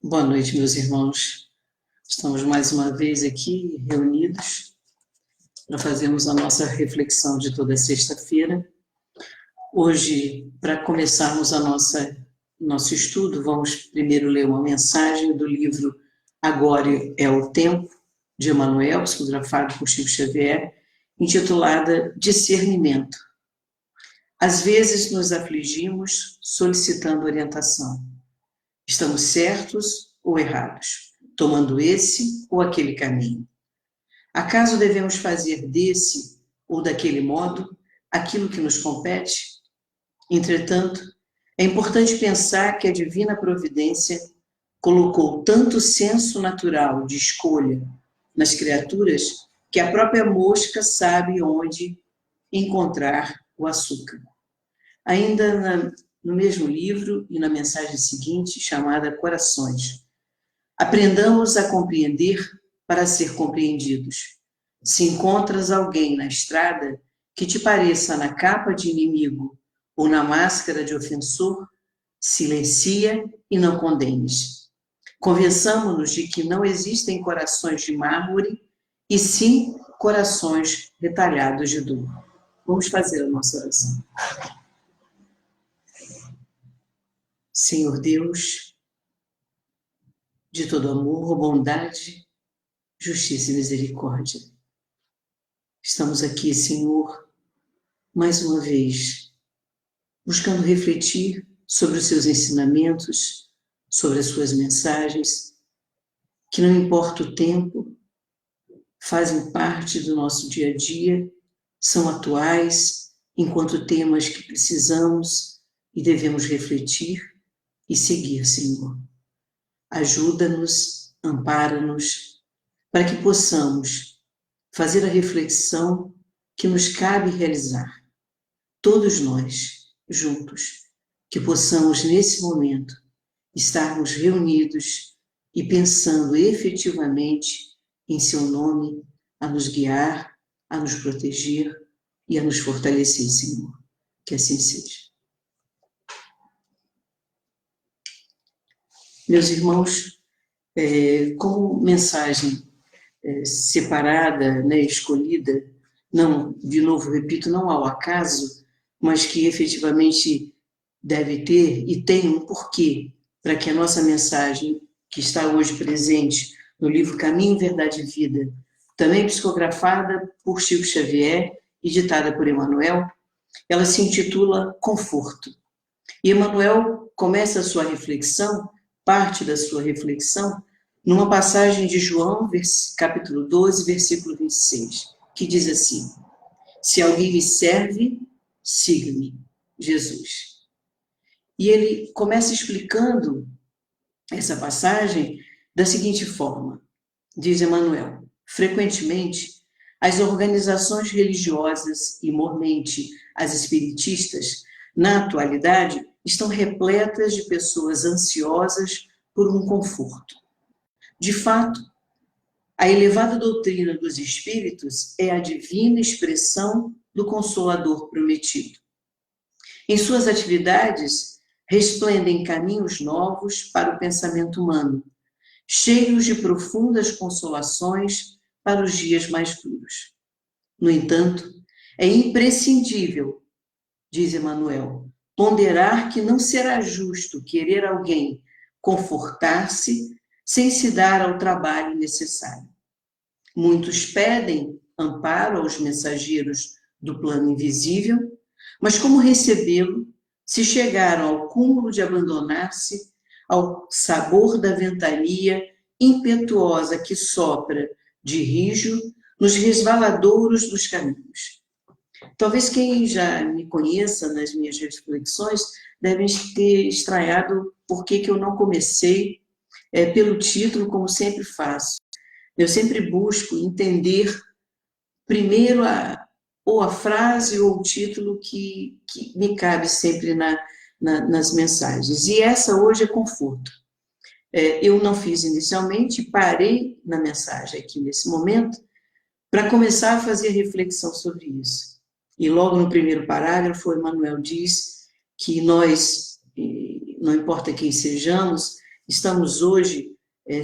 Boa noite, meus irmãos. Estamos mais uma vez aqui reunidos para fazermos a nossa reflexão de toda sexta-feira. Hoje, para começarmos nosso estudo, vamos primeiro ler uma mensagem do livro Agora é o Tempo, de Emmanuel, psicografado por Chico Xavier, intitulada Discernimento. Às vezes nos afligimos solicitando orientação. Estamos certos ou errados, tomando esse ou aquele caminho? Acaso devemos fazer desse ou daquele modo aquilo que nos compete? Entretanto, é importante pensar que a divina providência colocou tanto senso natural de escolha nas criaturas que a própria mosca sabe onde encontrar o açúcar. Ainda no mesmo livro e na mensagem seguinte, chamada Corações, aprendamos a compreender para ser compreendidos. Se encontras alguém na estrada que te pareça na capa de inimigo ou na máscara de ofensor, silencia e não condenes. Convençamo-nos de que não existem corações de mármore, e sim corações retalhados de dor. Vamos fazer a nossa oração. Senhor Deus, de todo amor, bondade, justiça e misericórdia, estamos aqui, Senhor, mais uma vez, buscando refletir sobre os seus ensinamentos, sobre as suas mensagens, que não importa o tempo, fazem parte do nosso dia a dia, são atuais, enquanto temas que precisamos e devemos refletir e seguir, Senhor. Ajuda-nos, ampara-nos, para que possamos fazer a reflexão que nos cabe realizar. Todos nós, juntos, que possamos, nesse momento, estarmos reunidos e pensando efetivamente em seu nome, a nos guiar, a nos proteger e a nos fortalecer, Senhor. Que assim seja. Meus irmãos, como mensagem separada, escolhida, não, de novo repito, não ao acaso, mas que efetivamente deve ter e tem um porquê para que a nossa mensagem, que está hoje presente no livro Caminho, Verdade e Vida, também psicografada por Chico Xavier e ditada por Emmanuel, ela se intitula Conforto. E Emmanuel começa a sua reflexão, parte da sua reflexão, numa passagem de João, capítulo 12, versículo 26, que diz assim: se alguém me serve, siga-me, Jesus. E ele começa explicando essa passagem da seguinte forma, diz Emmanuel: frequentemente, as organizações religiosas e, mormente, as espiritistas, na atualidade, estão repletas de pessoas ansiosas por um conforto. De fato, a elevada doutrina dos espíritos é a divina expressão do Consolador prometido. Em suas atividades, resplendem caminhos novos para o pensamento humano, cheios de profundas consolações para os dias mais duros. No entanto, é imprescindível, diz Emmanuel, ponderar que não será justo querer alguém confortar-se sem se dar ao trabalho necessário. Muitos pedem amparo aos mensageiros do plano invisível, mas como recebê-lo se chegaram ao cúmulo de abandonar-se ao sabor da ventania impetuosa que sopra de rijo nos resvaladouros dos caminhos? Talvez quem já me conheça nas minhas reflexões deve ter estranhado por que eu não comecei pelo título, como sempre faço. Eu sempre busco entender primeiro ou a frase ou o título que me cabe sempre nas mensagens. E essa hoje é conforto. Eu não fiz inicialmente, parei na mensagem aqui nesse momento para começar a fazer reflexão sobre isso. E logo no primeiro parágrafo, Emmanuel diz que nós, não importa quem sejamos, estamos hoje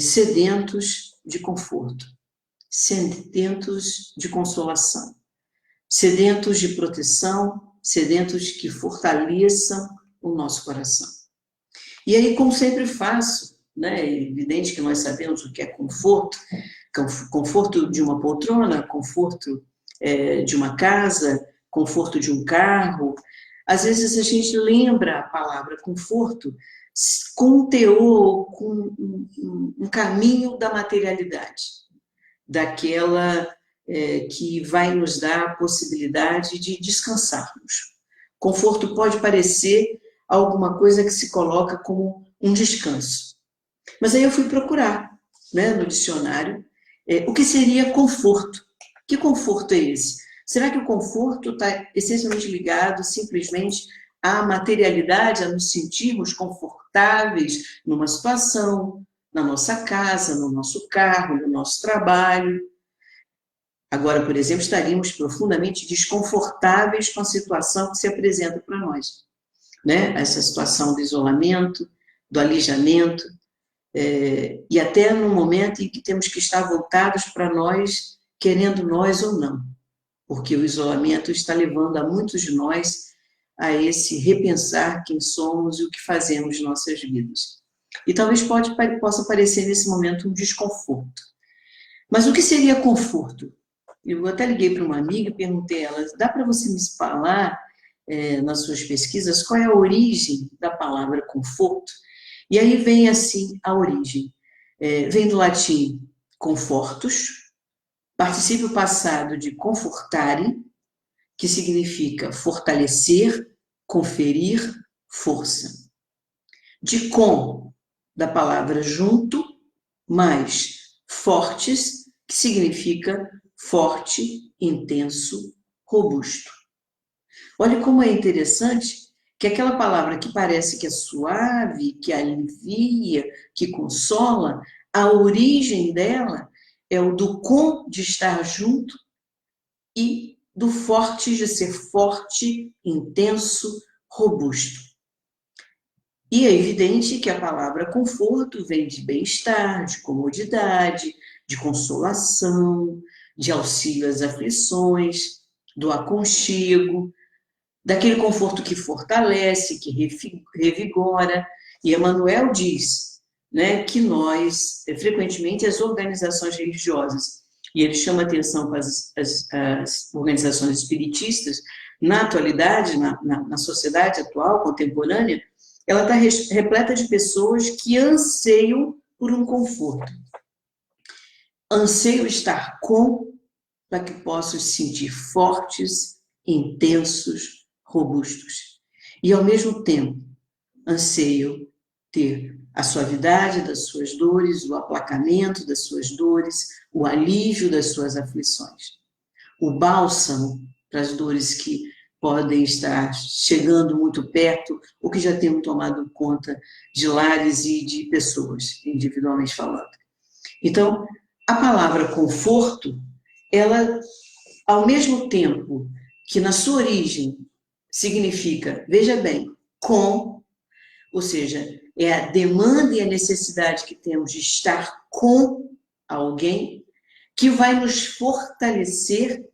sedentos de conforto, sedentos de consolação, sedentos de proteção, sedentos que fortaleçam o nosso coração. E aí, como sempre faço, né, é evidente que nós sabemos o que é conforto, conforto de uma poltrona, conforto de uma casa, conforto de um carro. Às vezes a gente lembra a palavra conforto com um teor, com um caminho da materialidade, daquela que vai nos dar a possibilidade de descansarmos. Conforto pode parecer alguma coisa que se coloca como um descanso. Mas aí eu fui procurar, né, no dicionário o que seria conforto. Que conforto é esse? Será que o conforto está essencialmente ligado simplesmente à materialidade, a nos sentirmos confortáveis numa situação, na nossa casa, no nosso carro, no nosso trabalho? Agora, por exemplo, estaríamos profundamente desconfortáveis com a situação que se apresenta para nós, né? Essa situação do isolamento, do alijamento, e até no momento em que temos que estar voltados para nós, querendo nós ou não, porque o isolamento está levando a muitos de nós a esse repensar quem somos e o que fazemos em nossas vidas. E talvez possa parecer nesse momento um desconforto. Mas o que seria conforto? Eu até liguei para uma amiga e perguntei a ela, dá para você me falar, nas suas pesquisas, qual é a origem da palavra conforto? E aí vem assim a origem. Vem do latim confortus, particípio passado de confortare, que significa fortalecer, conferir força. De com, da palavra junto, mais fortes, que significa forte, intenso, robusto. Olha como é interessante que aquela palavra que parece que é suave, que alivia, que consola, a origem dela é o do com, de estar junto, e do forte, de ser forte, intenso, robusto. E é evidente que a palavra conforto vem de bem-estar, de comodidade, de consolação, de auxílio às aflições, do aconchego, daquele conforto que fortalece, que revigora. E Emmanuel diz, né, que nós, frequentemente, as organizações religiosas, e ele chama atenção para as organizações espiritistas, na atualidade, na sociedade atual, contemporânea, ela está repleta de pessoas que anseiam por um conforto. Anseiam estar com, para que possam se sentir fortes, intensos, robustos. E, ao mesmo tempo, anseiam ter a suavidade das suas dores, o aplacamento das suas dores, o alívio das suas aflições. O bálsamo para as dores que podem estar chegando muito perto ou que já tenham tomado conta de lares e de pessoas, individualmente falando. Então, a palavra conforto, ela, ao mesmo tempo que na sua origem significa, veja bem, com, ou seja, é a demanda e a necessidade que temos de estar com alguém, que vai nos fortalecer,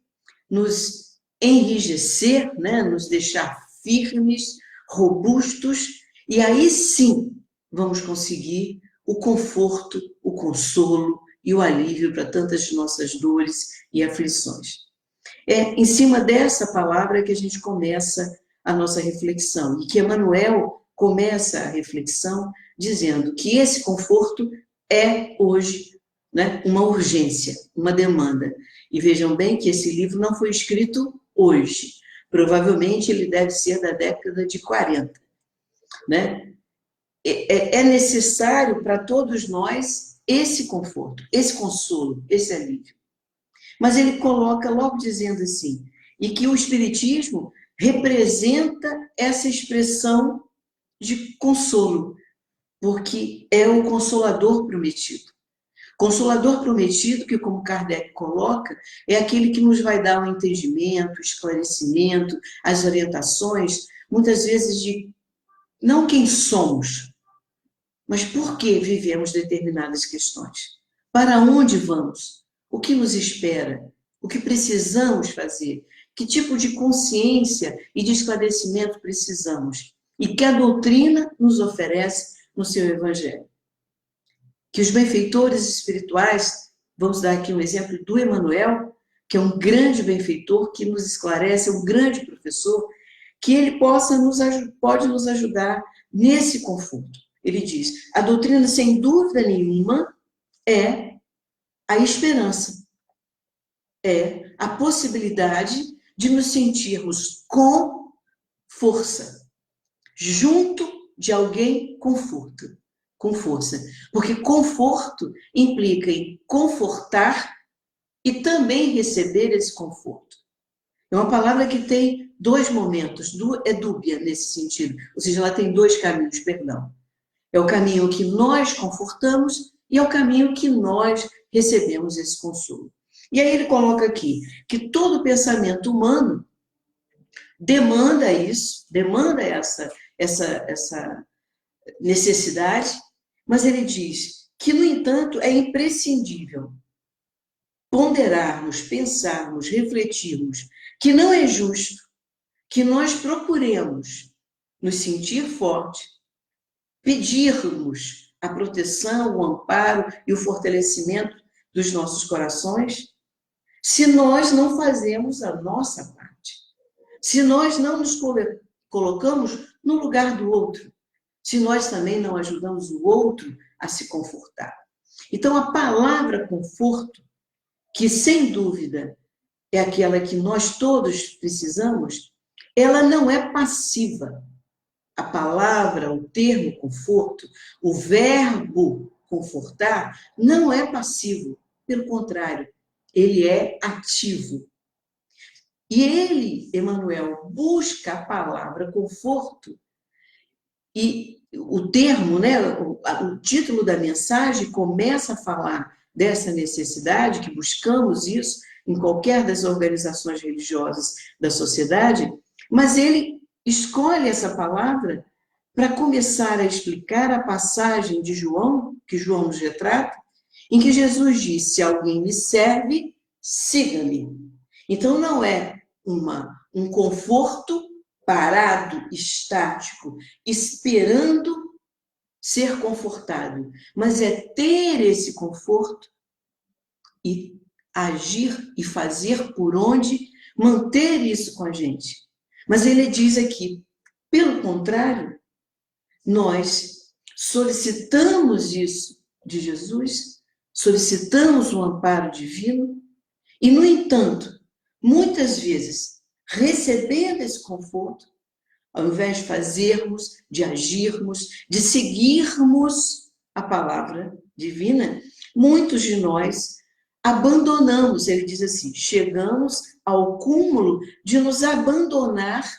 nos enrijecer, né? Nos deixar firmes, robustos, e aí sim vamos conseguir o conforto, o consolo e o alívio para tantas de nossas dores e aflições. É em cima dessa palavra que a gente começa a nossa reflexão, e que Emmanuel começa a reflexão dizendo que esse conforto é hoje, né, uma urgência, uma demanda. E vejam bem que esse livro não foi escrito hoje. Provavelmente ele deve ser da década de 40. Né? É necessário para todos nós esse conforto, esse consolo, esse alívio. Mas ele coloca logo dizendo assim, e que o Espiritismo representa essa expressão de consolo, porque é o Consolador prometido. Consolador prometido, que como Kardec coloca, é aquele que nos vai dar o entendimento, o esclarecimento, as orientações, muitas vezes de não quem somos, mas por que vivemos determinadas questões? Para onde vamos? O que nos espera? O que precisamos fazer? Que tipo de consciência e de esclarecimento precisamos? E que a doutrina nos oferece no seu Evangelho. Que os benfeitores espirituais, vamos dar aqui um exemplo do Emmanuel, que é um grande benfeitor, que nos esclarece, é um grande professor, que ele pode nos ajudar nesse conforto. Ele diz, a doutrina, sem dúvida nenhuma, é a esperança, é a possibilidade de nos sentirmos com força, junto de alguém com força. Porque conforto implica em confortar e também receber esse conforto. É uma palavra que tem dois momentos, é dúbia nesse sentido, ou seja, ela tem dois caminhos, perdão. É o caminho que nós confortamos e é o caminho que nós recebemos esse consolo. E aí ele coloca aqui que todo pensamento humano demanda isso, demanda essa necessidade, mas ele diz que, no entanto, é imprescindível ponderarmos, pensarmos, refletirmos que não é justo que nós procuremos nos sentir fortes, pedirmos a proteção, o amparo e o fortalecimento dos nossos corações, se nós não fazemos a nossa parte, se nós não nos colocamos no lugar do outro, se nós também não ajudamos o outro a se confortar. Então, a palavra conforto, que sem dúvida é aquela que nós todos precisamos, ela não é passiva. A palavra, o termo conforto, o verbo confortar, não é passivo. Pelo contrário, ele é ativo. E ele, Emmanuel, busca a palavra conforto e o termo, né, o título da mensagem começa a falar dessa necessidade, que buscamos isso em qualquer das organizações religiosas da sociedade, mas ele escolhe essa palavra para começar a explicar a passagem de João, que João nos retrata, em que Jesus diz, se alguém me serve, siga-me. Então não é um conforto parado, estático, esperando ser confortado, mas é ter esse conforto e agir e fazer por onde, manter isso com a gente. Mas ele diz aqui, pelo contrário, nós solicitamos isso de Jesus, solicitamos o amparo divino e, no entanto, muitas vezes, recebendo esse conforto, ao invés de fazermos, de agirmos, de seguirmos a palavra divina, muitos de nós abandonamos, ele diz assim, chegamos ao cúmulo de nos abandonar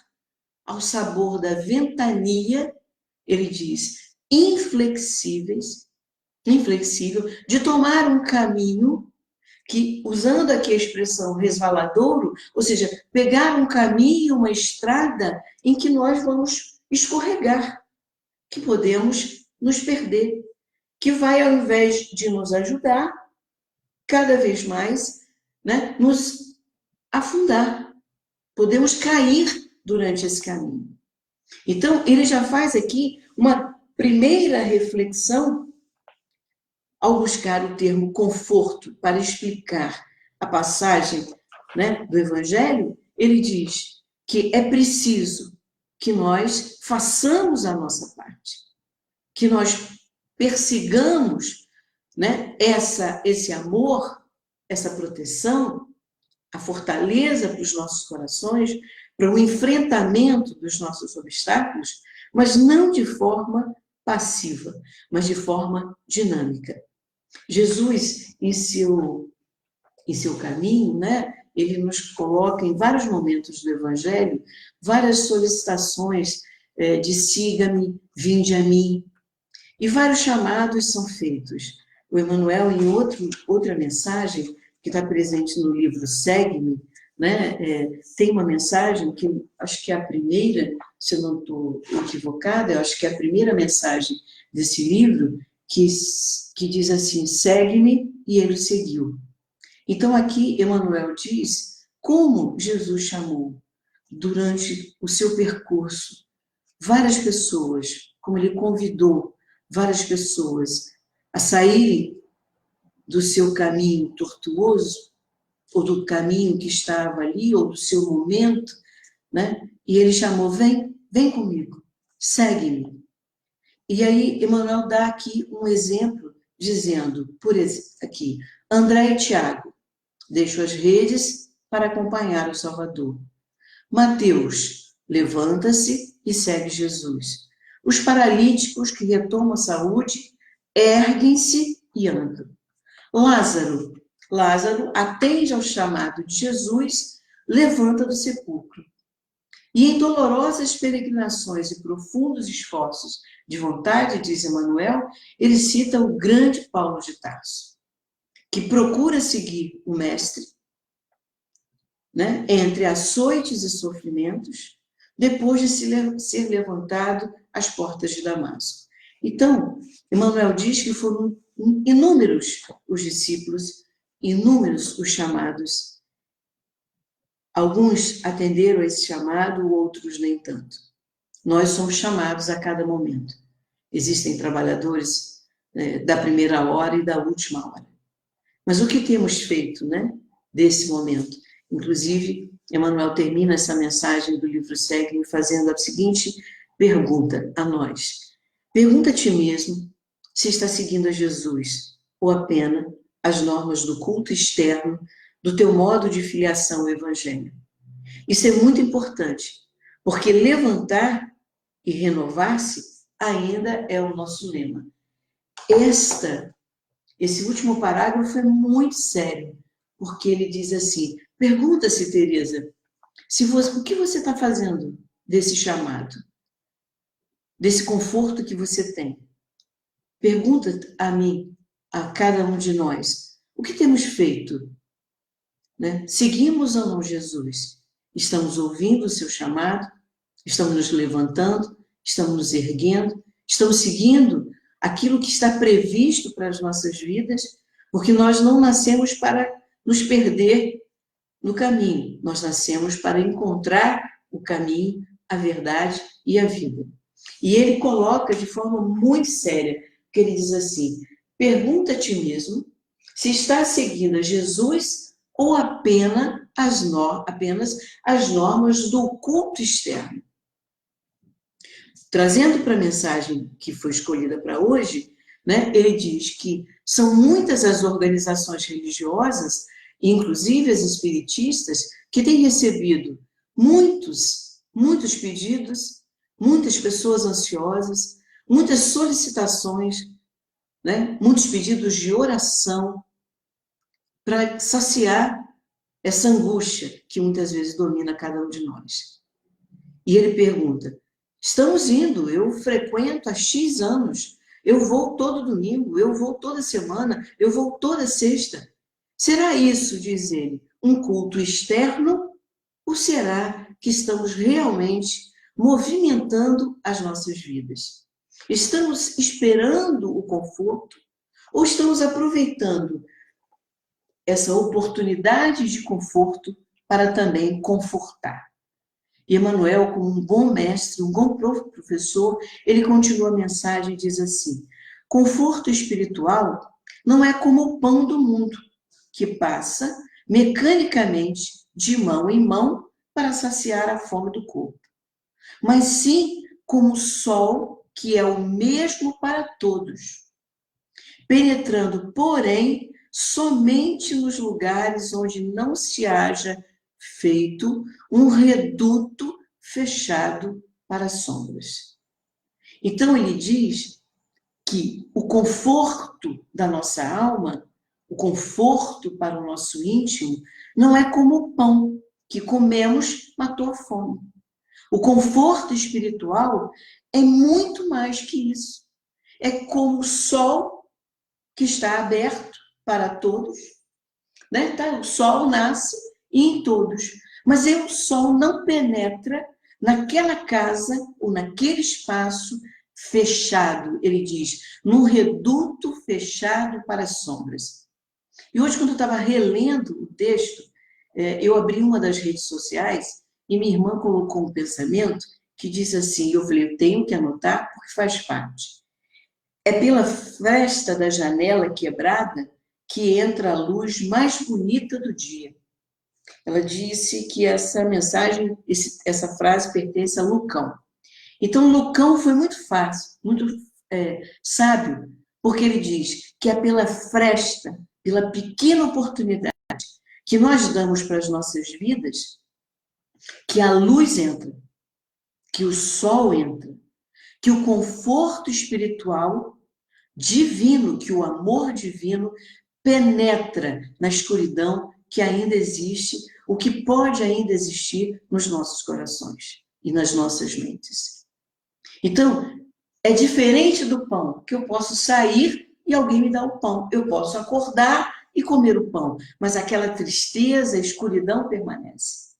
ao sabor da ventania, ele diz, inflexível, de tomar um caminho que, usando aqui a expressão resvaladouro, ou seja, pegar um caminho, uma estrada em que nós vamos escorregar, que podemos nos perder, que vai, ao invés de nos ajudar, cada vez mais, né, nos afundar. Podemos cair durante esse caminho. Então, ele já faz aqui uma primeira reflexão ao buscar o termo conforto para explicar a passagem, né, do Evangelho. Ele diz que é preciso que nós façamos a nossa parte, que nós persigamos, né, esse amor, essa proteção, a fortaleza para os nossos corações, para o enfrentamento dos nossos obstáculos, mas não de forma passiva, mas de forma dinâmica. Jesus, em seu caminho, né, ele nos coloca em vários momentos do Evangelho, várias solicitações de siga-me, vinde a mim, e vários chamados são feitos. O Emmanuel, em outra mensagem, que está presente no livro Segue-me, né, tem uma mensagem que acho que é a primeira, se eu não estou equivocada, eu acho que é a primeira mensagem desse livro, que diz assim, segue-me, e ele o seguiu. Então aqui Emmanuel diz como Jesus chamou durante o seu percurso várias pessoas, como ele convidou várias pessoas a saírem do seu caminho tortuoso, ou do caminho que estava ali, ou do seu momento, né? E ele chamou, vem comigo, segue-me. E aí Emmanuel dá aqui um exemplo, dizendo, por exemplo, aqui, André e Tiago deixam as redes para acompanhar o Salvador. Mateus levanta-se e segue Jesus. Os paralíticos que retomam a saúde erguem-se e andam. Lázaro atende ao chamado de Jesus, levanta do sepulcro. E em dolorosas peregrinações e profundos esforços de vontade, diz Emmanuel, ele cita o grande Paulo de Tarso, que procura seguir o Mestre, né, entre açoites e sofrimentos, depois de ser levantado às portas de Damasco. Então, Emmanuel diz que foram inúmeros os discípulos, inúmeros os chamados. Alguns atenderam a esse chamado, outros nem tanto. Nós somos chamados a cada momento. Existem trabalhadores da primeira hora e da última hora. Mas o que temos feito, né, desse momento? Inclusive, Emmanuel termina essa mensagem do livro Segue-me fazendo a seguinte pergunta a nós. Pergunta a ti mesmo se está seguindo a Jesus ou apenas as normas do culto externo do teu modo de filiação ao Evangelho. Isso é muito importante, porque levantar e renovar-se ainda é o nosso lema. Esse último parágrafo é muito sério, porque ele diz assim, pergunta-se, Teresa, o que você está fazendo desse chamado, desse conforto que você tem? Pergunta a mim, a cada um de nós, o que temos feito? Né? Seguimos ou não Jesus? Estamos ouvindo o seu chamado? Estamos nos levantando? Estamos nos erguendo? Estamos seguindo aquilo que está previsto para as nossas vidas? Porque nós não nascemos para nos perder no caminho. Nós nascemos para encontrar o caminho, a verdade e a vida. E ele coloca de forma muito séria, que ele diz assim, pergunta a ti mesmo se está seguindo a Jesus ou apenas as normas do culto externo. Trazendo para a mensagem que foi escolhida para hoje, né, ele diz que são muitas as organizações religiosas, inclusive as espiritistas, que têm recebido muitos pedidos, muitas pessoas ansiosas, muitas solicitações, né, muitos pedidos de oração para saciar essa angústia que muitas vezes domina cada um de nós. E ele pergunta, estamos indo, eu frequento há X anos, eu vou todo domingo, eu vou toda semana, eu vou toda sexta. Será isso, diz ele, um culto externo ou será que estamos realmente movimentando as nossas vidas? Estamos esperando o conforto ou estamos aproveitando essa oportunidade de conforto para também confortar? E Emmanuel, como um bom mestre, um bom professor, ele continua a mensagem e diz assim, conforto espiritual não é como o pão do mundo, que passa mecanicamente de mão em mão para saciar a fome do corpo, mas sim como o sol, que é o mesmo para todos, penetrando, porém, somente nos lugares onde não se haja feito um reduto fechado para as sombras. Então ele diz que o conforto da nossa alma, o conforto para o nosso íntimo, não é como o pão que comemos matou a fome. O conforto espiritual é muito mais que isso. É como o sol que está aberto para todos, né? Tá? O sol nasce em todos, mas o sol não penetra naquela casa ou naquele espaço fechado, ele diz, num reduto fechado para as sombras. E hoje, quando eu estava relendo o texto, eu abri uma das redes sociais e minha irmã colocou um pensamento que diz assim, eu falei, eu tenho que anotar porque faz parte. É pela fresta da janela quebrada que entra a luz mais bonita do dia. Ela disse que essa mensagem, essa frase pertence a Lucão. Então, Lucão foi muito fácil, muito sábio, porque ele diz que é pela fresta, pela pequena oportunidade que nós damos para as nossas vidas, que a luz entra, que o sol entra, que o conforto espiritual divino, que o amor divino penetra na escuridão que ainda existe, o que pode ainda existir nos nossos corações e nas nossas mentes. Então, é diferente do pão, que eu posso sair e alguém me dá o pão. Eu posso acordar e comer o pão, mas aquela tristeza, a escuridão permanece.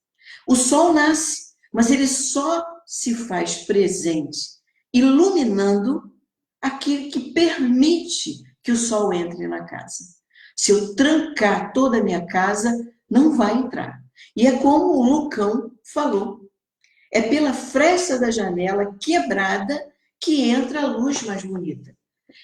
O sol nasce, mas ele só se faz presente, iluminando aquele que permite que o sol entre na casa. Se eu trancar toda a minha casa, não vai entrar. E é como o Lucão falou, é pela fresta da janela quebrada que entra a luz mais bonita.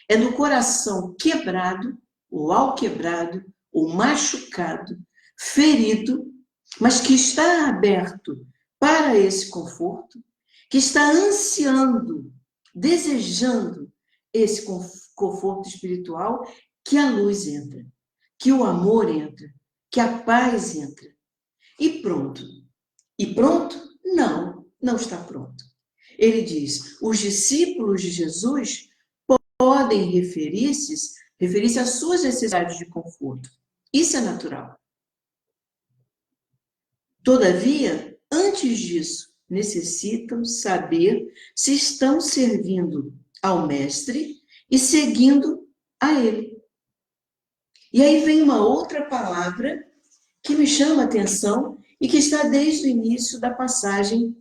É no coração quebrado, ou alquebrado, ou machucado, ferido, mas que está aberto para esse conforto, que está ansiando, desejando esse conforto espiritual, que a luz entra, que o amor entra, que a paz entra. E pronto. E pronto? Não, não está pronto. Ele diz, os discípulos de Jesus podem referir-se às suas necessidades de conforto. Isso é natural. Todavia, antes disso, necessitam saber se estão servindo ao Mestre e seguindo a Ele. E aí vem uma outra palavra que me chama a atenção e que está desde o início da passagem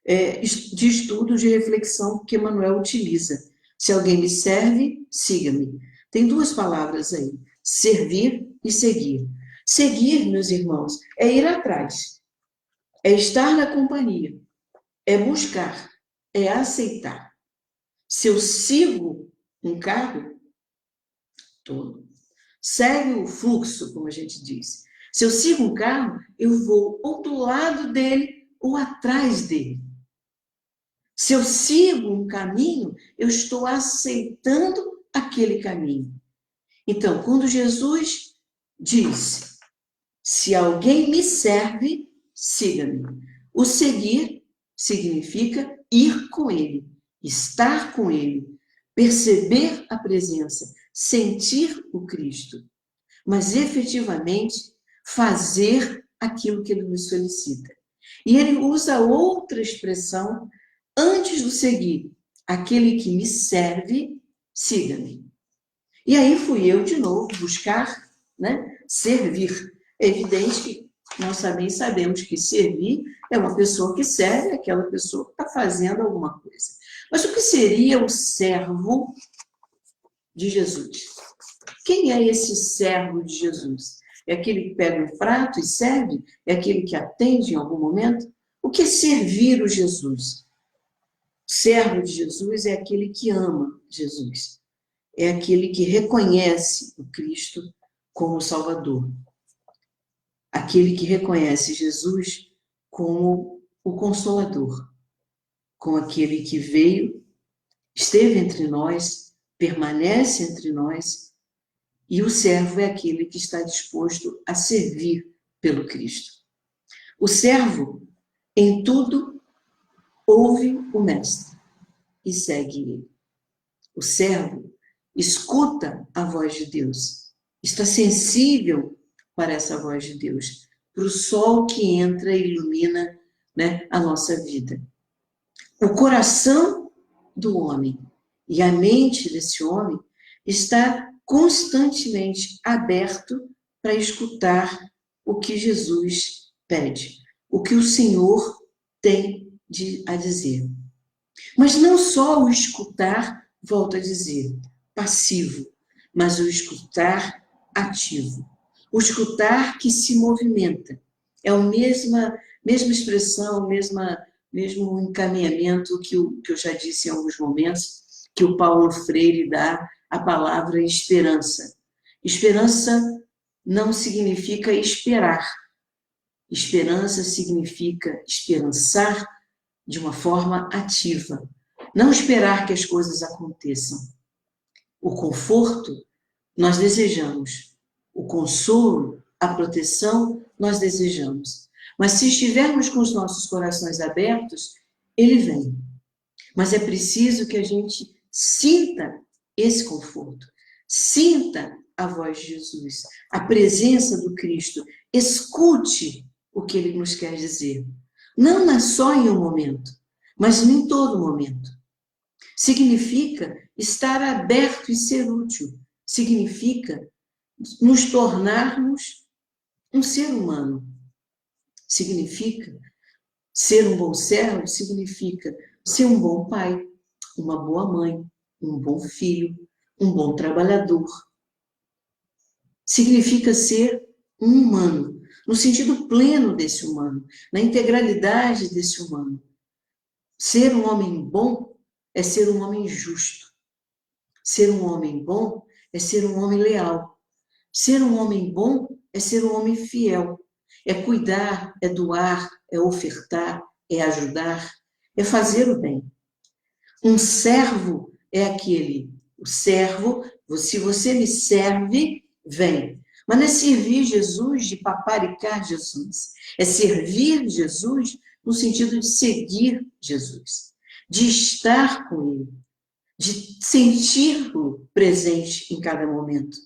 de estudo, de reflexão que Emmanuel utiliza. Se alguém me serve, siga-me. Tem duas palavras aí, servir e seguir. Seguir, meus irmãos, é ir atrás, é estar na companhia, é buscar, é aceitar. Se eu sigo um carro, todo, segue o fluxo, como a gente diz. Se eu sigo um carro, eu vou ou do lado dele ou atrás dele. Se eu sigo um caminho, eu estou aceitando aquele caminho. Então, quando Jesus diz, se alguém me serve, siga-me. O seguir significa ir com ele, estar com ele, perceber a presença, sentir o Cristo, mas efetivamente fazer aquilo que ele nos solicita. E ele usa outra expressão antes do seguir, aquele que me serve, siga-me. E aí fui eu de novo buscar, servir. É evidente que nós também sabemos que servir é uma pessoa que serve aquela pessoa que está fazendo alguma coisa. Mas o que seria o servo de Jesus? Quem é esse servo de Jesus? É aquele que pega um prato e serve? É aquele que atende em algum momento? O que é servir o Jesus? O servo de Jesus é aquele que ama Jesus. É aquele que reconhece o Cristo como Salvador. Aquele que reconhece Jesus como o Consolador. Como aquele que veio, esteve entre nós, permanece entre nós. E o servo é aquele que está disposto a servir pelo Cristo. O servo, em tudo, ouve o Mestre e segue ele. O servo escuta a voz de Deus, está sensível para essa voz de Deus, para o sol que entra e ilumina, a nossa vida. O coração do homem e a mente desse homem está constantemente aberto para escutar o que Jesus pede, o que o Senhor tem a dizer. Mas não só o escutar, volto a dizer, passivo, mas o escutar ativo. O escutar que se movimenta. É a mesma expressão, mesmo encaminhamento que eu já disse em alguns momentos, que o Paulo Freire dá à palavra esperança. Esperança não significa esperar. Esperança significa esperançar de uma forma ativa. Não esperar que as coisas aconteçam. O conforto, nós desejamos. O consolo, a proteção, nós desejamos. Mas se estivermos com os nossos corações abertos, ele vem. Mas é preciso que a gente sinta esse conforto. Sinta a voz de Jesus, a presença do Cristo. Escute o que ele nos quer dizer. Não só em um momento, mas em todo momento. Significa estar aberto e ser útil. Significa nos tornarmos um ser humano. Significa ser um bom servo, significa ser um bom pai, uma boa mãe, um bom filho, um bom trabalhador. Significa ser um humano, no sentido pleno desse humano, na integralidade desse humano. Ser um homem bom é ser um homem justo. Ser um homem bom é ser um homem leal. Ser um homem bom é ser um homem fiel. É cuidar, é doar, é ofertar, é ajudar, é fazer o bem. Um servo é o servo, se você me serve, vem. Mas não é servir Jesus de paparicar Jesus. É servir Jesus no sentido de seguir Jesus, de estar com ele, de sentir-lo presente em cada momento.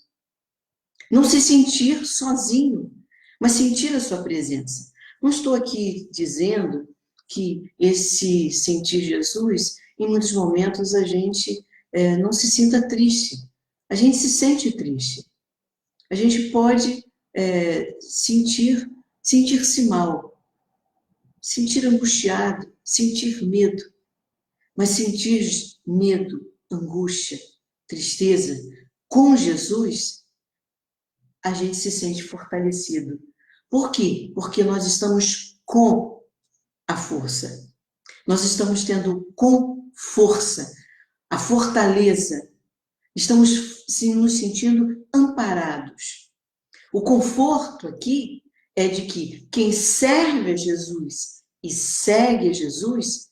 Não se sentir sozinho, mas sentir a sua presença. Não estou aqui dizendo que esse sentir Jesus, em muitos momentos a gente não se sinta triste. A gente se sente triste. A gente pode sentir-se mal, sentir angustiado, sentir medo. Mas sentir medo, angústia, tristeza com Jesus, a gente se sente fortalecido. Por quê? Porque nós estamos com a força. Nós estamos tendo com força a fortaleza. Estamos nos sentindo amparados. O conforto aqui é de que quem serve a Jesus e segue a Jesus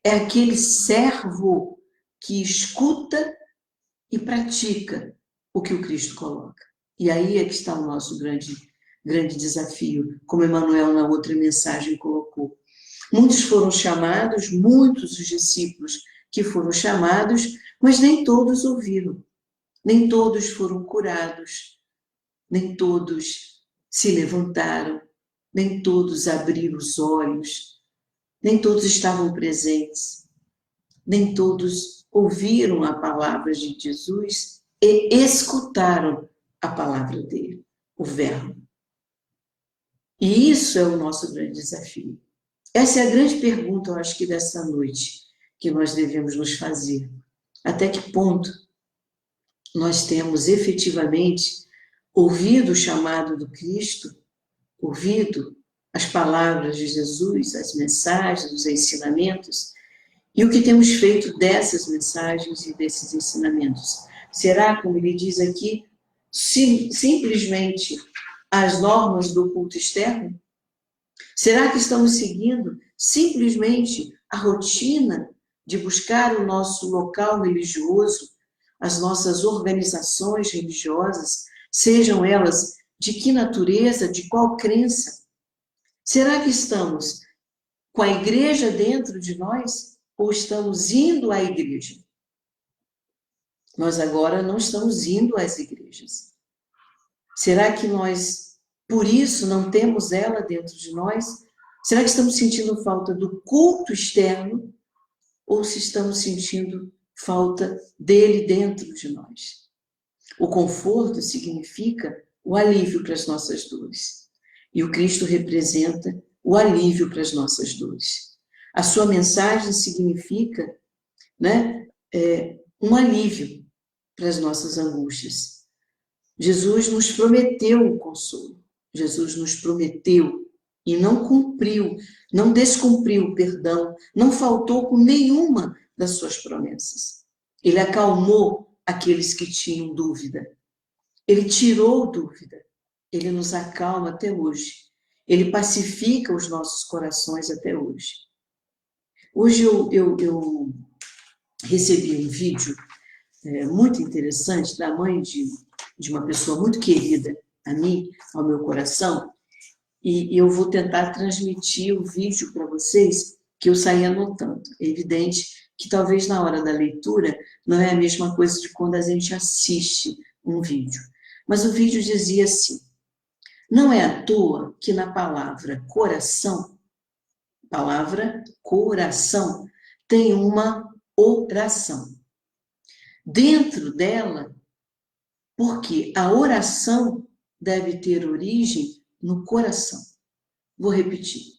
é aquele servo que escuta e pratica o que o Cristo coloca. E aí é que está o nosso grande desafio, como Emmanuel na outra mensagem colocou. Muitos foram chamados, muitos os discípulos que foram chamados, mas nem todos ouviram, nem todos foram curados, nem todos se levantaram, nem todos abriram os olhos, nem todos estavam presentes, nem todos ouviram a palavra de Jesus e escutaram a palavra dele, o verbo. E isso é o nosso grande desafio. Essa é a grande pergunta, eu acho que dessa noite, que nós devemos nos fazer. Até que ponto nós temos efetivamente ouvido o chamado do Cristo, ouvido as palavras de Jesus, as mensagens, os ensinamentos, e o que temos feito dessas mensagens e desses ensinamentos? Será, como ele diz aqui, simplesmente as normas do culto externo? Será que estamos seguindo simplesmente a rotina de buscar o nosso local religioso, as nossas organizações religiosas, sejam elas de que natureza, de qual crença? Será que estamos com a igreja dentro de nós ou estamos indo à igreja? Nós agora não estamos indo às igrejas. Será que nós, por isso, não temos ela dentro de nós? Será que estamos sentindo falta do culto externo ou se estamos sentindo falta dele dentro de nós? O conforto significa o alívio para as nossas dores. E o Cristo representa o alívio para as nossas dores. A sua mensagem significa né? Um alívio para as nossas angústias. Jesus nos prometeu o consolo. Jesus nos prometeu e não cumpriu, não descumpriu, perdão, não faltou com nenhuma das suas promessas. Ele acalmou aqueles que tinham dúvida. Ele tirou dúvida. Ele nos acalma até hoje. Ele pacifica os nossos corações até hoje. Hoje eu recebi um vídeo muito interessante da mãe de uma pessoa muito querida a mim, ao meu coração, e eu vou tentar transmitir o vídeo para vocês que eu saí anotando. É evidente que talvez na hora da leitura não é a mesma coisa de quando a gente assiste um vídeo. Mas o vídeo dizia assim: não é à toa que na palavra coração tem uma oração. Dentro dela, porque a oração deve ter origem no coração. Vou repetir.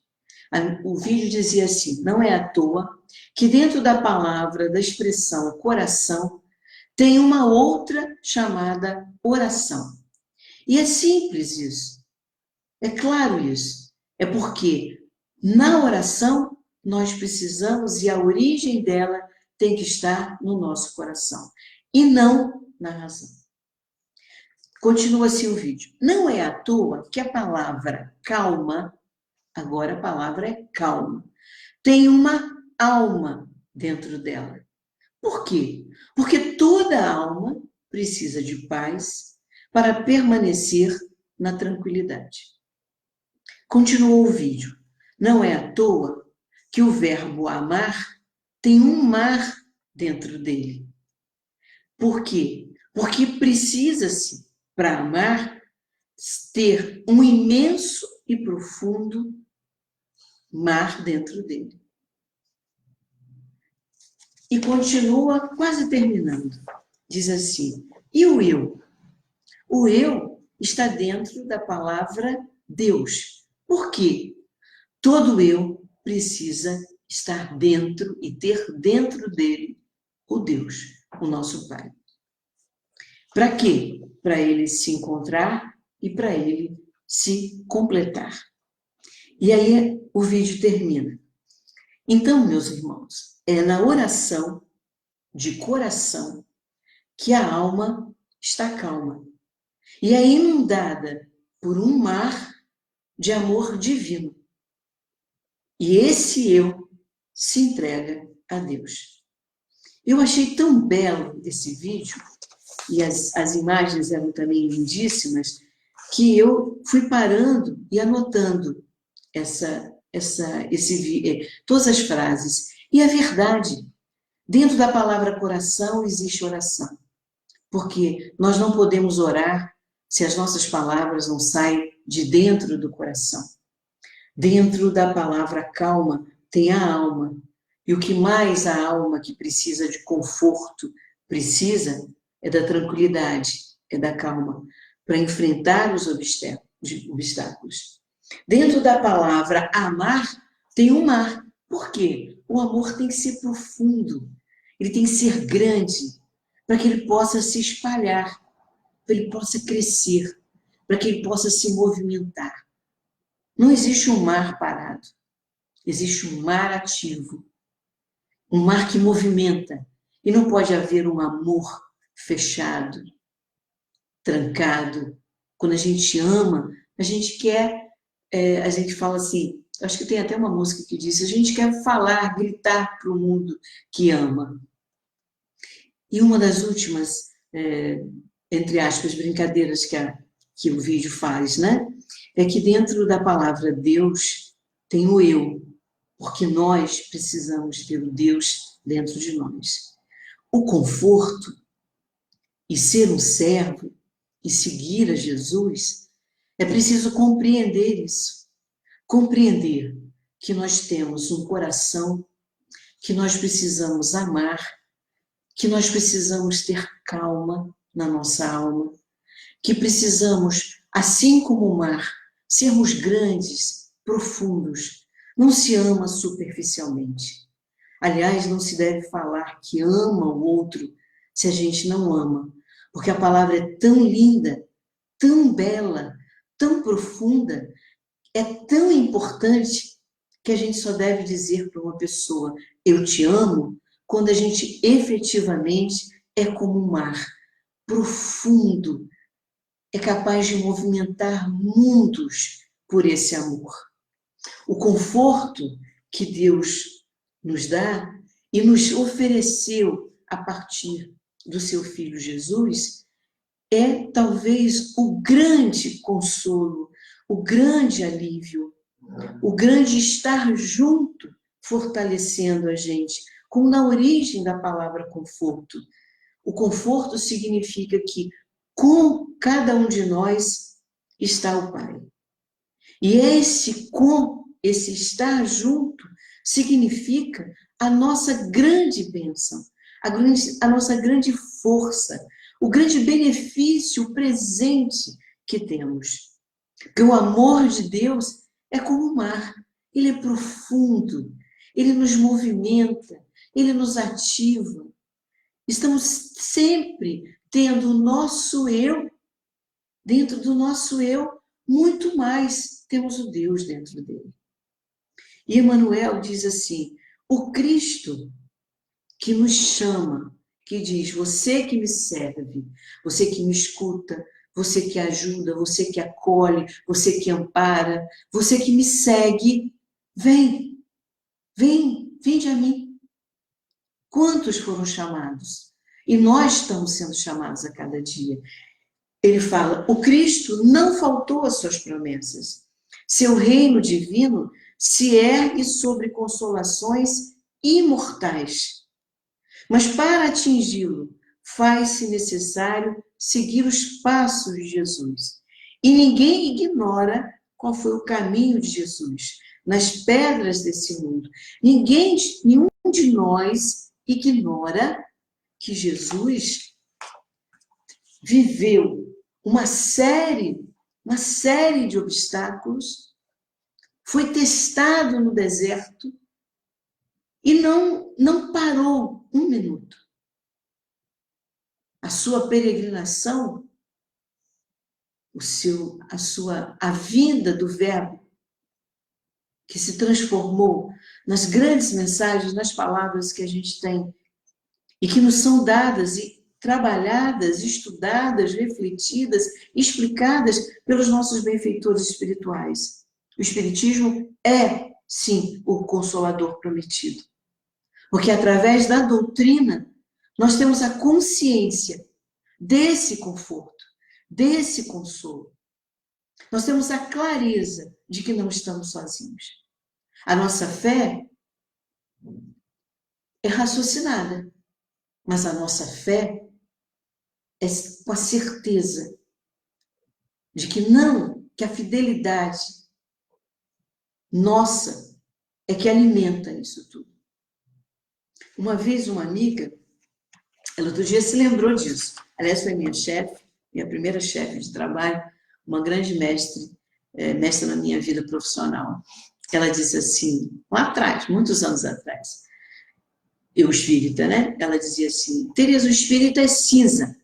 O vídeo dizia assim: não é à toa que dentro da palavra, da expressão coração, tem uma outra chamada oração. E é simples isso. É claro isso. É porque na oração nós precisamos, e a origem dela tem que estar no nosso coração, e não na razão. Continua assim o vídeo. Não é à toa que a palavra calma, agora a palavra é calma, tem uma alma dentro dela. Por quê? Porque toda alma precisa de paz para permanecer na tranquilidade. Continuou o vídeo. Não é à toa que o verbo amar tem um mar dentro dele. Por quê? Porque precisa-se, para amar, ter um imenso e profundo mar dentro dele. E continua quase terminando. Diz assim: e o eu? O eu está dentro da palavra Deus. Por quê? Todo eu precisa estar dentro e ter dentro dele o Deus, o nosso Pai. Para quê? Para ele se encontrar e para ele se completar. E aí o vídeo termina. Então, meus irmãos, é na oração de coração que a alma está calma e é inundada por um mar de amor divino. E esse eu se entrega a Deus. Eu achei tão belo esse vídeo, e as imagens eram também lindíssimas, que eu fui parando e anotando todas as frases. E é verdade, dentro da palavra coração existe oração, porque nós não podemos orar se as nossas palavras não saem de dentro do coração. Dentro da palavra calma tem a alma, e o que mais a alma que precisa de conforto precisa é da tranquilidade, é da calma, para enfrentar os obstáculos. Dentro da palavra amar, tem um mar. Por quê? O amor tem que ser profundo, ele tem que ser grande, para que ele possa se espalhar, para que ele possa crescer, para que ele possa se movimentar. Não existe um mar parado, existe um mar ativo, um mar que movimenta, e não pode haver um amor fechado, trancado. Quando a gente ama, a gente quer, a gente fala assim, acho que tem até uma música que diz, a gente quer falar, gritar para o mundo que ama. E uma das últimas, entre aspas, brincadeiras que o vídeo faz, né? É que dentro da palavra Deus tem o eu, porque nós precisamos ter o Deus dentro de nós. O conforto e ser um servo e seguir a Jesus, é preciso compreender isso. Compreender que nós temos um coração, que nós precisamos amar, que nós precisamos ter calma na nossa alma, que precisamos, assim como o mar, sermos grandes, profundos. Não se ama superficialmente. Aliás, não se deve falar que ama o outro se a gente não ama, porque a palavra é tão linda, tão bela, tão profunda, é tão importante que a gente só deve dizer para uma pessoa, eu te amo, quando a gente efetivamente é como um mar profundo, é capaz de movimentar mundos por esse amor. O conforto que Deus nos dá e nos ofereceu a partir do seu Filho Jesus é talvez o grande consolo, o grande alívio, o grande estar junto, fortalecendo a gente, como na origem da palavra conforto. O conforto significa que com cada um de nós está o Pai. E esse estar junto, significa a nossa grande bênção, a nossa grande força, o grande benefício, o presente que temos. Porque o amor de Deus é como o mar, ele é profundo, ele nos movimenta, ele nos ativa. Estamos sempre tendo o nosso eu, dentro do nosso eu, muito mais temos o Deus dentro dele. E Emmanuel diz assim, o Cristo que nos chama, que diz, você que me serve, você que me escuta, você que ajuda, você que acolhe, você que ampara, você que me segue, vem, vinde a mim. Quantos foram chamados? E nós estamos sendo chamados a cada dia. Ele fala, o Cristo não faltou às suas promessas. Seu reino divino se ergue sobre consolações imortais. Mas para atingi-lo, faz-se necessário seguir os passos de Jesus. E ninguém ignora qual foi o caminho de Jesus nas pedras desse mundo. Nenhum de nós ignora que Jesus viveu uma série de obstáculos, foi testado no deserto e não parou um minuto. A sua peregrinação, a vinda do Verbo, que se transformou nas grandes mensagens, nas palavras que a gente tem e que nos são dadas e trabalhadas, estudadas, refletidas, explicadas pelos nossos benfeitores espirituais. O Espiritismo é, sim, o Consolador prometido. Porque através da doutrina, nós temos a consciência desse conforto, desse consolo. Nós temos a clareza de que não estamos sozinhos. A nossa fé é raciocinada, mas a nossa fé é com a certeza de que a fidelidade nossa é que alimenta isso tudo. Uma vez uma amiga, ela outro dia se lembrou disso. Aliás, foi minha chefe, minha primeira chefe de trabalho, uma grande mestra na minha vida profissional. Ela disse assim, lá atrás, muitos anos atrás, eu espírita, né? Ela dizia assim, Tereza, o espírito é cinza.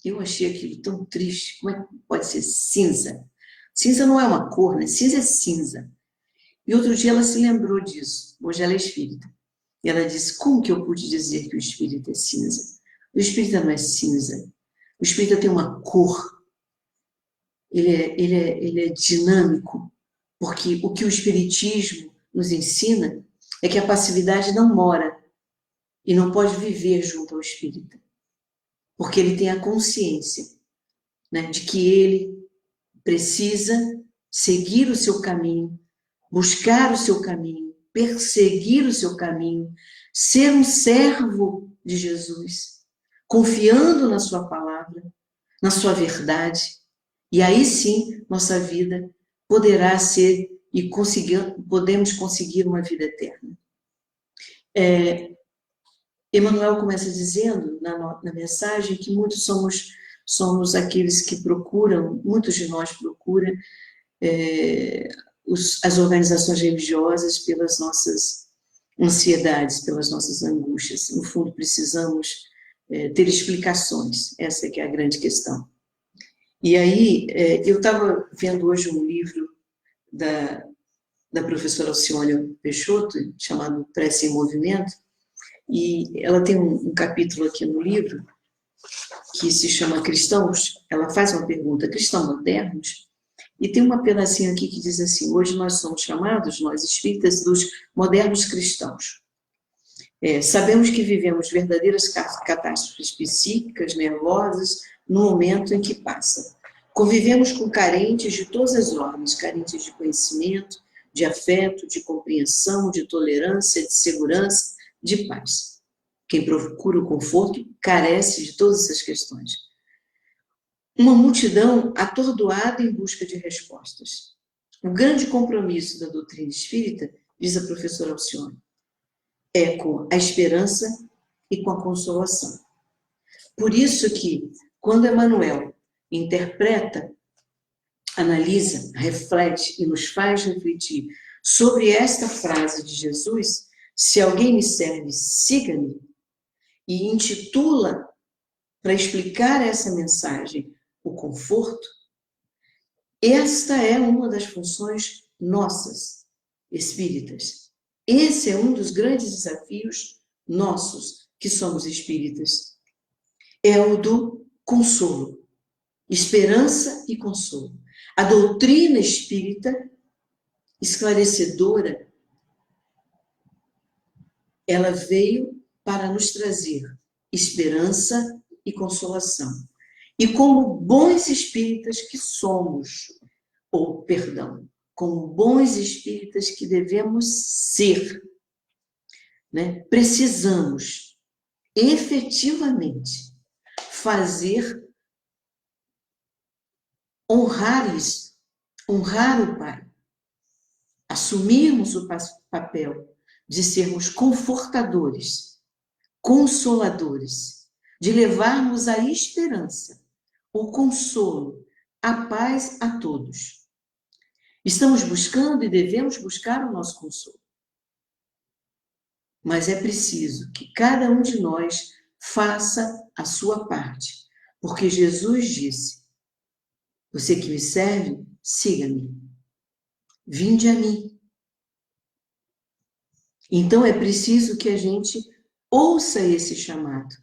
Eu achei aquilo tão triste. Como é que pode ser cinza? Cinza não é uma cor, né? Cinza é cinza. E outro dia ela se lembrou disso. Hoje ela é espírita. E ela disse, como que eu pude dizer que o espírito é cinza? O espírito não é cinza. O espírito tem uma cor. Ele é dinâmico. Porque o que o espiritismo nos ensina é que a passividade não mora e não pode viver junto ao espírita. Porque ele tem a consciência, né, de que ele precisa seguir o seu caminho, buscar o seu caminho, perseguir o seu caminho, ser um servo de Jesus, confiando na sua palavra, na sua verdade, e aí sim nossa vida poderá ser e podemos conseguir uma vida eterna. Emmanuel começa dizendo na mensagem que muitos somos aqueles que procuram, muitos de nós procuram as organizações religiosas pelas nossas ansiedades, pelas nossas angústias. No fundo, precisamos ter explicações. Essa é que é a grande questão. E aí, eu estava vendo hoje um livro da professora Alcione Peixoto, chamado Prece em Movimento, e ela tem um capítulo aqui no livro que se chama Cristãos. Ela faz uma pergunta: cristãos modernos? E tem um pedacinho aqui que diz assim: hoje nós somos chamados, nós espíritas, dos modernos cristãos. Sabemos que vivemos verdadeiras catástrofes psíquicas, nervosas, no momento em que passa. Convivemos com carentes de todas as ordens, carentes de conhecimento, de afeto, de compreensão, de tolerância, de segurança, de paz. Quem procura o conforto carece de todas essas questões. Uma multidão atordoada em busca de respostas. O grande compromisso da doutrina espírita, diz a professora Alcione, é com a esperança e com a consolação. Por isso que, quando Emmanuel interpreta, analisa, reflete e nos faz refletir sobre esta frase de Jesus, se alguém me serve, siga-me, e intitula, para explicar essa mensagem, o conforto, esta é uma das funções nossas, espíritas. Esse é um dos grandes desafios nossos, que somos espíritas. É o do consolo, esperança e consolo. A doutrina espírita, esclarecedora, ela veio para nos trazer esperança e consolação. E como bons espíritas que somos, como bons espíritas que devemos ser, né? Precisamos efetivamente honrar isso, honrar o Pai, assumirmos o papel de sermos confortadores, consoladores, de levarmos a esperança, o consolo, a paz a todos. Estamos buscando e devemos buscar o nosso consolo. Mas é preciso que cada um de nós faça a sua parte, porque Jesus disse: você que me serve, siga-me. Vinde a mim. Então é preciso que a gente ouça esse chamado.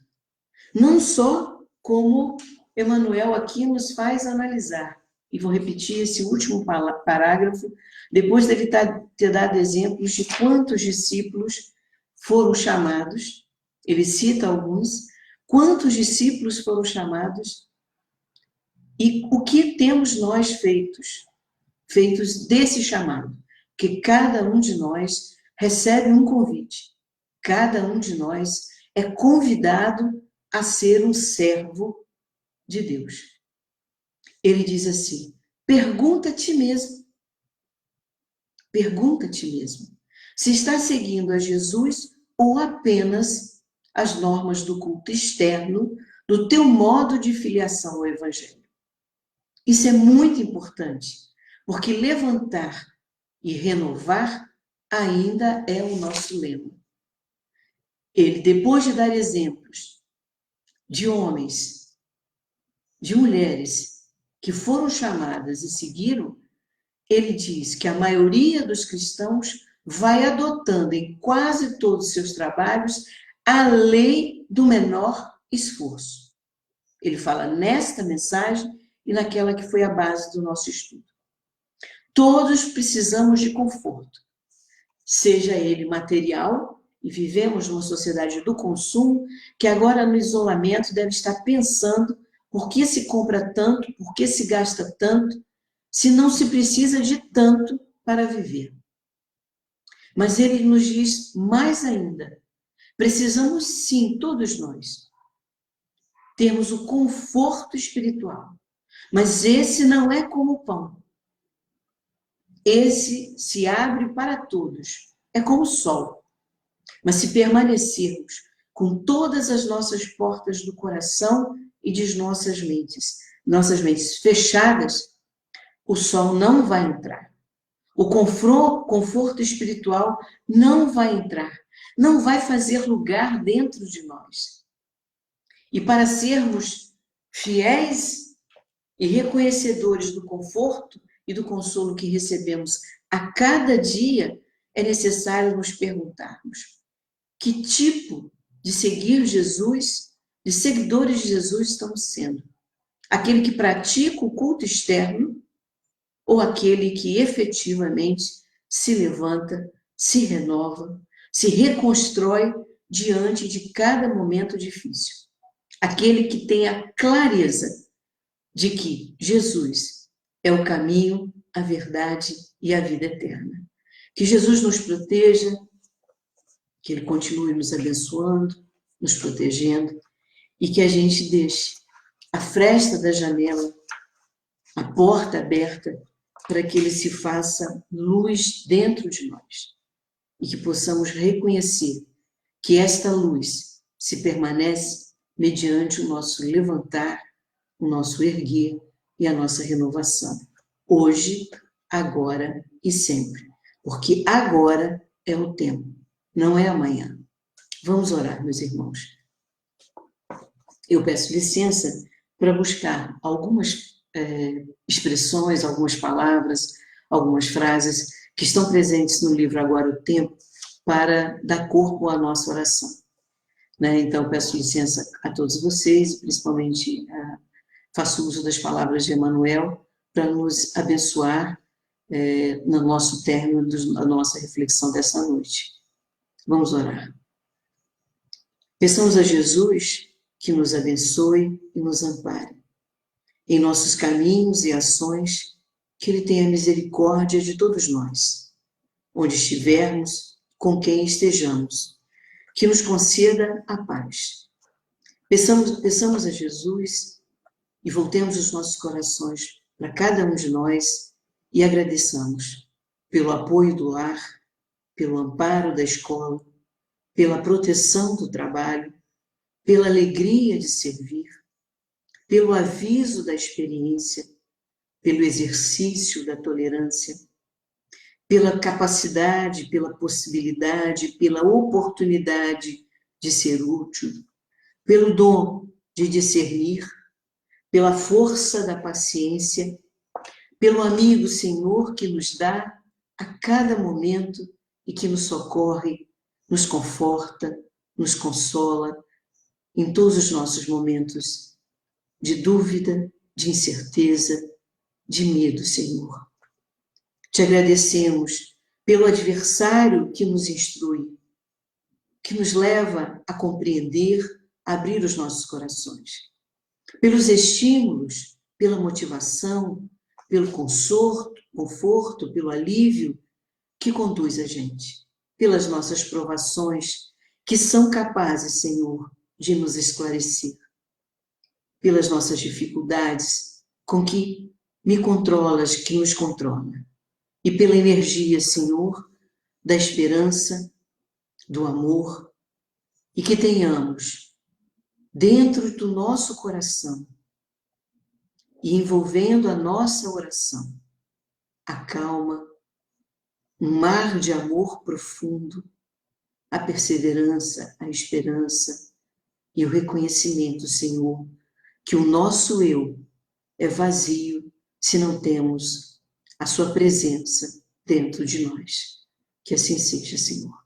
Não só como Emmanuel aqui nos faz analisar. E vou repetir esse último parágrafo, depois dele ter dado exemplos de quantos discípulos foram chamados. Ele cita alguns. Quantos discípulos foram chamados e o que temos nós feitos desse chamado? Que cada um de nós recebe um convite. Cada um de nós é convidado a ser um servo de Deus. Ele diz assim: pergunta a ti mesmo. Pergunta a ti mesmo. Se está seguindo a Jesus ou apenas as normas do culto externo, do teu modo de filiação ao Evangelho. Isso é muito importante, porque levantar e renovar ainda é o nosso lema. Ele, depois de dar exemplos de homens, de mulheres que foram chamadas e seguiram, ele diz que a maioria dos cristãos vai adotando em quase todos os seus trabalhos a lei do menor esforço. Ele fala nesta mensagem e naquela que foi a base do nosso estudo. Todos precisamos de conforto, seja ele material, e vivemos numa sociedade do consumo, que agora no isolamento deve estar pensando por que se compra tanto, por que se gasta tanto, se não se precisa de tanto para viver. Mas ele nos diz mais ainda, precisamos sim, todos nós, termos o conforto espiritual, mas esse não é como o pão. Esse se abre para todos, é como o sol. Mas se permanecermos com todas as nossas portas do coração e de nossas mentes fechadas, o sol não vai entrar. O conforto espiritual não vai entrar, não vai fazer lugar dentro de nós. E para sermos fiéis e reconhecedores do conforto e do consolo que recebemos a cada dia, é necessário nos perguntarmos: que tipo de seguir Jesus, de seguidores de Jesus estamos sendo? Aquele que pratica o culto externo ou aquele que efetivamente se levanta, se renova, se reconstrói diante de cada momento difícil? Aquele que tem a clareza de que Jesus é o caminho, a verdade e a vida eterna. Que Jesus nos proteja, que Ele continue nos abençoando, nos protegendo, e que a gente deixe a fresta da janela, a porta aberta, para que Ele se faça luz dentro de nós. E que possamos reconhecer que esta luz se permanece mediante o nosso levantar, o nosso erguer e a nossa renovação. Hoje, agora e sempre. Porque agora é o tempo, não é amanhã. Vamos orar, meus irmãos. Eu peço licença para buscar algumas expressões, algumas palavras, algumas frases que estão presentes no livro Agora o Tempo, para dar corpo à nossa oração. Né? Então, peço licença a todos vocês, principalmente faço uso das palavras de Emmanuel para nos abençoar no nosso término da nossa reflexão dessa noite. Vamos orar. Peçamos a Jesus que nos abençoe e nos ampare em nossos caminhos e ações, que Ele tenha misericórdia de todos nós, onde estivermos, com quem estejamos, que nos conceda a paz. Peçamos a Jesus e voltemos os nossos corações para cada um de nós e agradeçamos pelo apoio do lar, pelo amparo da escola, pela proteção do trabalho, pela alegria de servir, pelo aviso da experiência, pelo exercício da tolerância, pela capacidade, pela possibilidade, pela oportunidade de ser útil, pelo dom de discernir, pela força da paciência, pelo amigo Senhor que nos dá a cada momento e que nos socorre, nos conforta, nos consola em todos os nossos momentos de dúvida, de incerteza, de medo, Senhor. Te agradecemos pelo adversário que nos instrui, que nos leva a compreender, a abrir os nossos corações. Pelos estímulos, pela motivação, pelo conforto, pelo alívio que conduz a gente. Pelas nossas provações, que são capazes, Senhor, de nos esclarecer. Pelas nossas dificuldades, com que me controlas, que nos controla. E pela energia, Senhor, da esperança, do amor, e que tenhamos, dentro do nosso coração, e envolvendo a nossa oração, a calma, um mar de amor profundo, a perseverança, a esperança e o reconhecimento, Senhor, que o nosso eu é vazio se não temos a sua presença dentro de nós. Que assim seja, Senhor.